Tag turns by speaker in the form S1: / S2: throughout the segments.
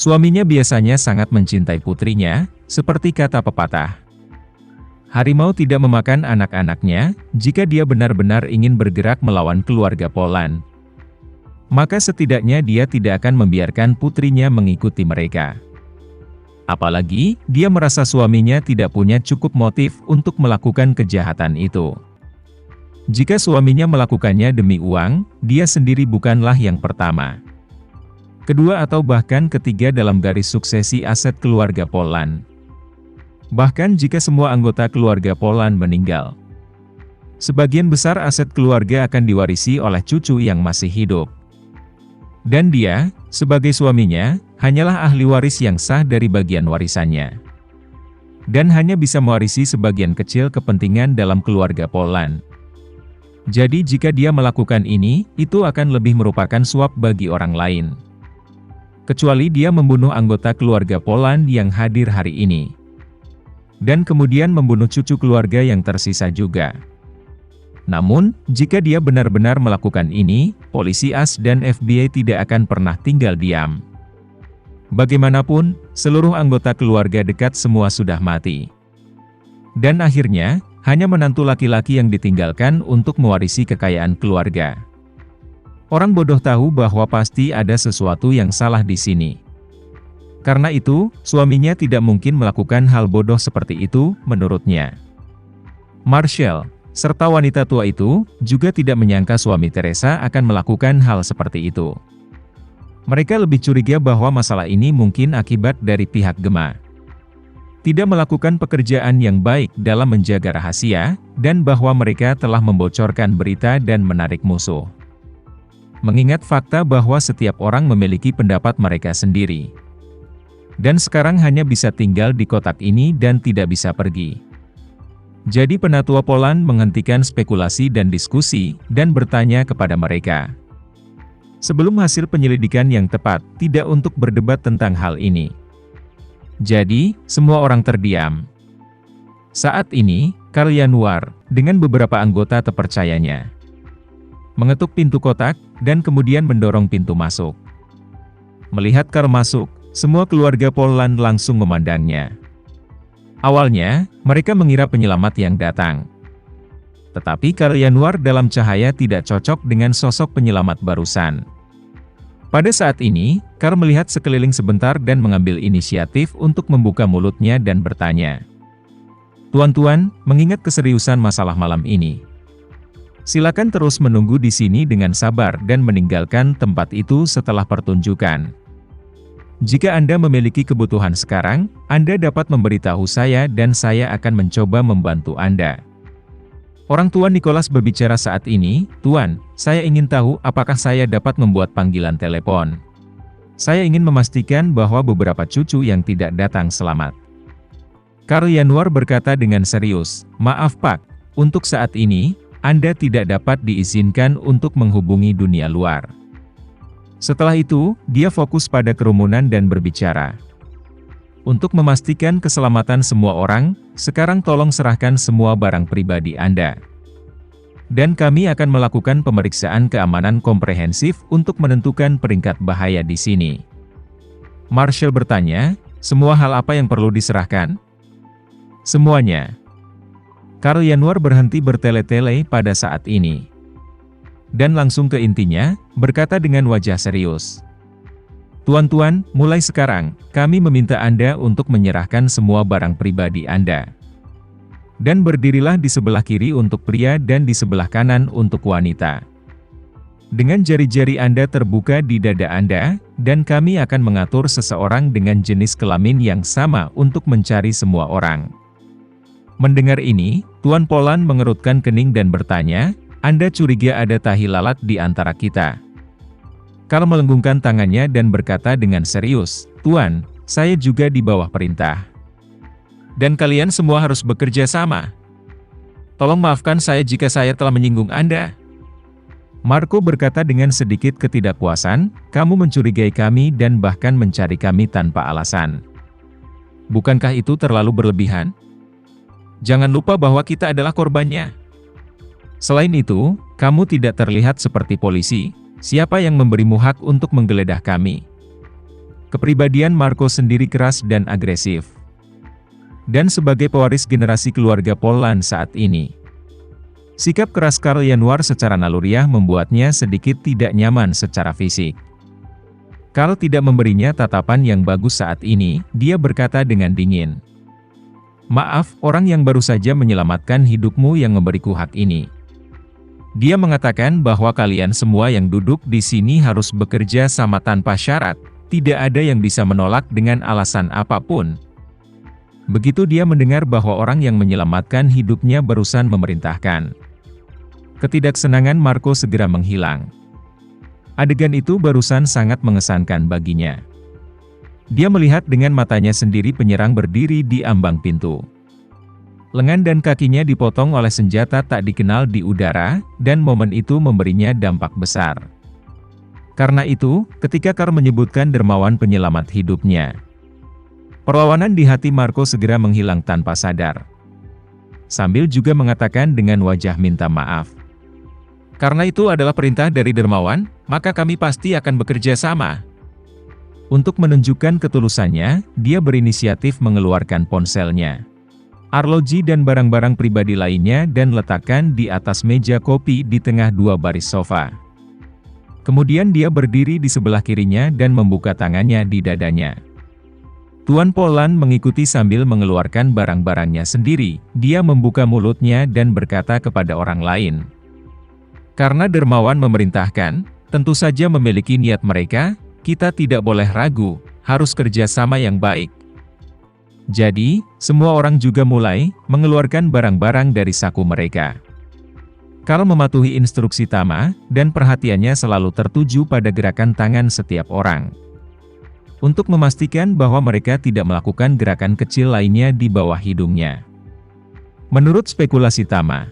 S1: Suaminya biasanya sangat mencintai putrinya, seperti kata pepatah. Harimau tidak memakan anak-anaknya, jika dia benar-benar ingin bergerak melawan keluarga Polan. Maka setidaknya dia tidak akan membiarkan putrinya mengikuti mereka. Apalagi, dia merasa suaminya tidak punya cukup motif untuk melakukan kejahatan itu. Jika suaminya melakukannya demi uang, dia sendiri bukanlah yang pertama, kedua atau bahkan ketiga dalam garis suksesi aset keluarga Polan. Bahkan jika semua anggota keluarga Polan meninggal, sebagian besar aset keluarga akan diwarisi oleh cucu yang masih hidup. Dan dia, sebagai suaminya, hanyalah ahli waris yang sah dari bagian warisannya. Dan hanya bisa mewarisi sebagian kecil kepentingan dalam keluarga Polan. Jadi jika dia melakukan ini, itu akan lebih merupakan suap bagi orang lain. Kecuali dia membunuh anggota keluarga Polan yang hadir hari ini. Dan kemudian membunuh cucu keluarga yang tersisa juga. Namun, jika dia benar-benar melakukan ini, polisi AS dan FBI tidak akan pernah tinggal diam. Bagaimanapun, seluruh anggota keluarga dekat semua sudah mati. Dan akhirnya, hanya menantu laki-laki yang ditinggalkan untuk mewarisi kekayaan keluarga. Orang bodoh tahu bahwa pasti ada sesuatu yang salah di sini. Karena itu, suaminya tidak mungkin melakukan hal bodoh seperti itu, menurutnya. Marshall, serta wanita tua itu, juga tidak menyangka suami Teresa akan melakukan hal seperti itu. Mereka lebih curiga bahwa masalah ini mungkin akibat dari pihak Gemma. Tidak melakukan pekerjaan yang baik dalam menjaga rahasia, dan bahwa mereka telah membocorkan berita dan menarik musuh. Mengingat fakta bahwa setiap orang memiliki pendapat mereka sendiri. Dan sekarang hanya bisa tinggal di kotak ini dan tidak bisa pergi. Jadi penatua Polan menghentikan spekulasi dan diskusi, dan bertanya kepada mereka. Sebelum hasil penyelidikan yang tepat, tidak untuk berdebat tentang hal ini. Jadi, semua orang terdiam. Saat ini, Karl Januar, dengan beberapa anggota terpercayanya, mengetuk pintu kotak, dan kemudian mendorong pintu masuk. Melihat Karl masuk, semua keluarga Polan langsung memandangnya. Awalnya, mereka mengira penyelamat yang datang. Tetapi Karl Januar dalam cahaya tidak cocok dengan sosok penyelamat barusan. Pada saat ini, Karl melihat sekeliling sebentar dan mengambil inisiatif untuk membuka mulutnya dan bertanya. Tuan-tuan, mengingat keseriusan masalah malam ini, silakan terus menunggu di sini dengan sabar dan meninggalkan tempat itu setelah pertunjukan. Jika Anda memiliki kebutuhan sekarang, Anda dapat memberitahu saya dan saya akan mencoba membantu Anda. Orang tua Nicholas berbicara saat ini, Tuan, saya ingin tahu apakah saya dapat membuat panggilan telepon. Saya ingin memastikan bahwa beberapa cucu yang tidak datang selamat. Karl Januar berkata dengan serius, maaf Pak, untuk saat ini, Anda tidak dapat diizinkan untuk menghubungi dunia luar. Setelah itu, dia fokus pada kerumunan dan berbicara. Untuk memastikan keselamatan semua orang, sekarang tolong serahkan semua barang pribadi Anda. Dan kami akan melakukan pemeriksaan keamanan komprehensif untuk menentukan peringkat bahaya di sini. Marshall bertanya, semua hal apa yang perlu diserahkan? Semuanya. Karl Januar berhenti bertele-tele pada saat ini. Dan langsung ke intinya, berkata dengan wajah serius. Tuan-tuan, mulai sekarang, kami meminta Anda untuk menyerahkan semua barang pribadi Anda. Dan berdirilah di sebelah kiri untuk pria dan di sebelah kanan untuk wanita. Dengan jari-jari Anda terbuka di dada Anda, dan kami akan mengatur seseorang dengan jenis kelamin yang sama untuk mencari semua orang. Mendengar ini, Tuan Polan mengerutkan kening dan bertanya, Anda curiga ada tahi lalat di antara kita. Karl melenggungkan tangannya dan berkata dengan serius, Tuan, saya juga di bawah perintah. Dan kalian semua harus bekerja sama. Tolong maafkan saya jika saya telah menyinggung Anda. Marco berkata dengan sedikit ketidakpuasan, kamu mencurigai kami dan bahkan mencari kami tanpa alasan. Bukankah itu terlalu berlebihan? Jangan lupa bahwa kita adalah korbannya. Selain itu, kamu tidak terlihat seperti polisi. Siapa yang memberimu hak untuk menggeledah kami? Kepribadian Marco sendiri keras dan agresif. Dan sebagai pewaris generasi keluarga Polan saat ini, sikap keras Karl Januar secara naluriah membuatnya sedikit tidak nyaman secara fisik. Karl tidak memberinya tatapan yang bagus saat ini, dia berkata dengan dingin. Maaf, orang yang baru saja menyelamatkan hidupmu yang memberiku hak ini. Dia mengatakan bahwa kalian semua yang duduk di sini harus bekerja sama tanpa syarat, tidak ada yang bisa menolak dengan alasan apapun. Begitu dia mendengar bahwa orang yang menyelamatkan hidupnya barusan memerintahkan, ketidaksenangan Marco segera menghilang. Adegan itu barusan sangat mengesankan baginya. Dia melihat dengan matanya sendiri penyerang berdiri di ambang pintu. Lengan dan kakinya dipotong oleh senjata tak dikenal di udara, dan momen itu memberinya dampak besar. Karena itu, ketika Karl menyebutkan dermawan penyelamat hidupnya, perlawanan di hati Marco segera menghilang tanpa sadar. Sambil juga mengatakan dengan wajah minta maaf. Karena itu adalah perintah dari dermawan, maka kami pasti akan bekerja sama. Untuk menunjukkan ketulusannya, dia berinisiatif mengeluarkan ponselnya, arloji dan barang-barang pribadi lainnya dan letakkan di atas meja kopi di tengah dua baris sofa. Kemudian dia berdiri di sebelah kirinya dan membuka tangannya di dadanya. Tuan Polan mengikuti sambil mengeluarkan barang-barangnya sendiri. Dia membuka mulutnya dan berkata kepada orang lain. Karena dermawan memerintahkan, tentu saja memiliki niat mereka, kita tidak boleh ragu, harus kerjasama yang baik. Jadi, semua orang juga mulai mengeluarkan barang-barang dari saku mereka. Karl mematuhi instruksi Tama, dan perhatiannya selalu tertuju pada gerakan tangan setiap orang. Untuk memastikan bahwa mereka tidak melakukan gerakan kecil lainnya di bawah hidungnya. Menurut spekulasi Tama,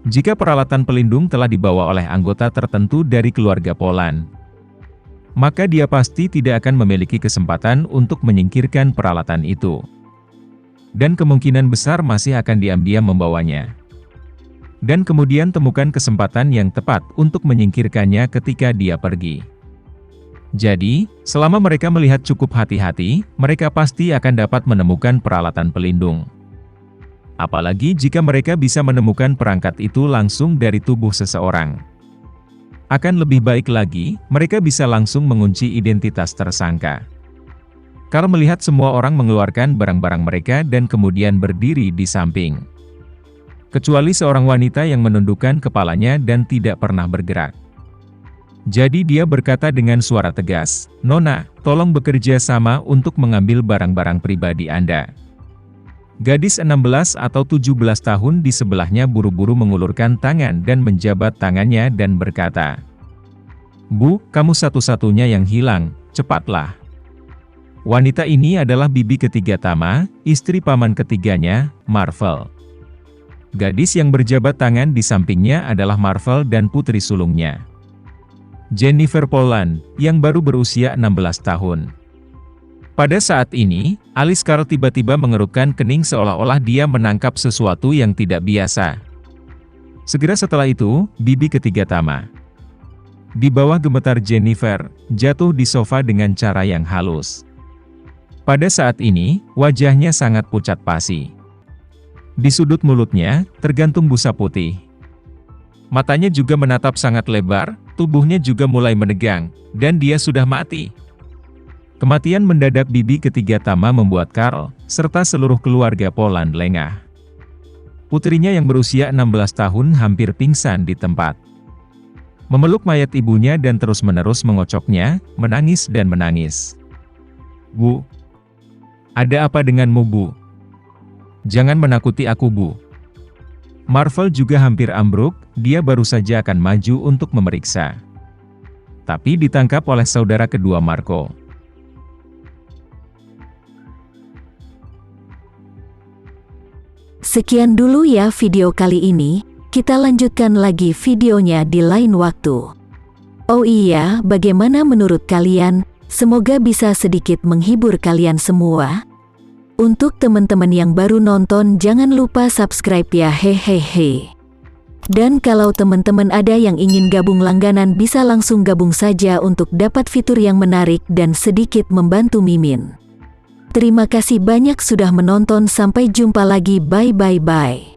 S1: jika peralatan pelindung telah dibawa oleh anggota tertentu dari keluarga Polan, maka dia pasti tidak akan memiliki kesempatan untuk menyingkirkan peralatan itu. Dan kemungkinan besar masih akan diam-diam membawanya. Dan kemudian temukan kesempatan yang tepat untuk menyingkirkannya ketika dia pergi. Jadi, selama mereka melihat cukup hati-hati, mereka pasti akan dapat menemukan peralatan pelindung. Apalagi jika mereka bisa menemukan perangkat itu langsung dari tubuh seseorang. Akan lebih baik lagi, mereka bisa langsung mengunci identitas tersangka. Karl melihat semua orang mengeluarkan barang-barang mereka dan kemudian berdiri di samping. Kecuali seorang wanita yang menundukkan kepalanya dan tidak pernah bergerak. Jadi dia berkata dengan suara tegas, Nona, tolong bekerja sama untuk mengambil barang-barang pribadi Anda. Gadis 16 atau 17 tahun di sebelahnya buru-buru mengulurkan tangan dan menjabat tangannya dan berkata, Bu, kamu satu-satunya yang hilang, cepatlah. Wanita ini adalah bibi ketiga Tama, istri paman ketiganya, Marvel. Gadis yang berjabat tangan di sampingnya adalah Marvel dan putri sulungnya, Jennifer Polan, yang baru berusia 16 tahun. Pada saat ini, alis Karl tiba-tiba mengerutkan kening seolah-olah dia menangkap sesuatu yang tidak biasa. Segera setelah itu, bibi ketiga Tama, di bawah gemetar Jennifer, jatuh di sofa dengan cara yang halus. Pada saat ini, wajahnya sangat pucat pasi. Di sudut mulutnya, tergantung busa putih. Matanya juga menatap sangat lebar, tubuhnya juga mulai menegang, dan dia sudah mati. Kematian mendadak bibi ketiga Tama membuat Karl, serta seluruh keluarga Polan lengah. Putrinya yang berusia 16 tahun hampir pingsan di tempat. Memeluk mayat ibunya dan terus-menerus mengocoknya, menangis dan menangis. Bu, ada apa denganmu Bu? Jangan menakuti aku Bu. Marvel juga hampir ambruk, dia baru saja akan maju untuk memeriksa. Tapi ditangkap oleh saudara kedua Marco.
S2: Sekian dulu ya video kali ini, kita lanjutkan lagi videonya di lain waktu. Oh iya, bagaimana menurut kalian? Semoga bisa sedikit menghibur kalian semua. Untuk teman-teman yang baru nonton jangan lupa subscribe ya hehehe. Dan kalau teman-teman ada yang ingin gabung langganan bisa langsung gabung saja untuk dapat fitur yang menarik dan sedikit membantu Mimin. Terima kasih banyak sudah menonton, sampai jumpa lagi, bye.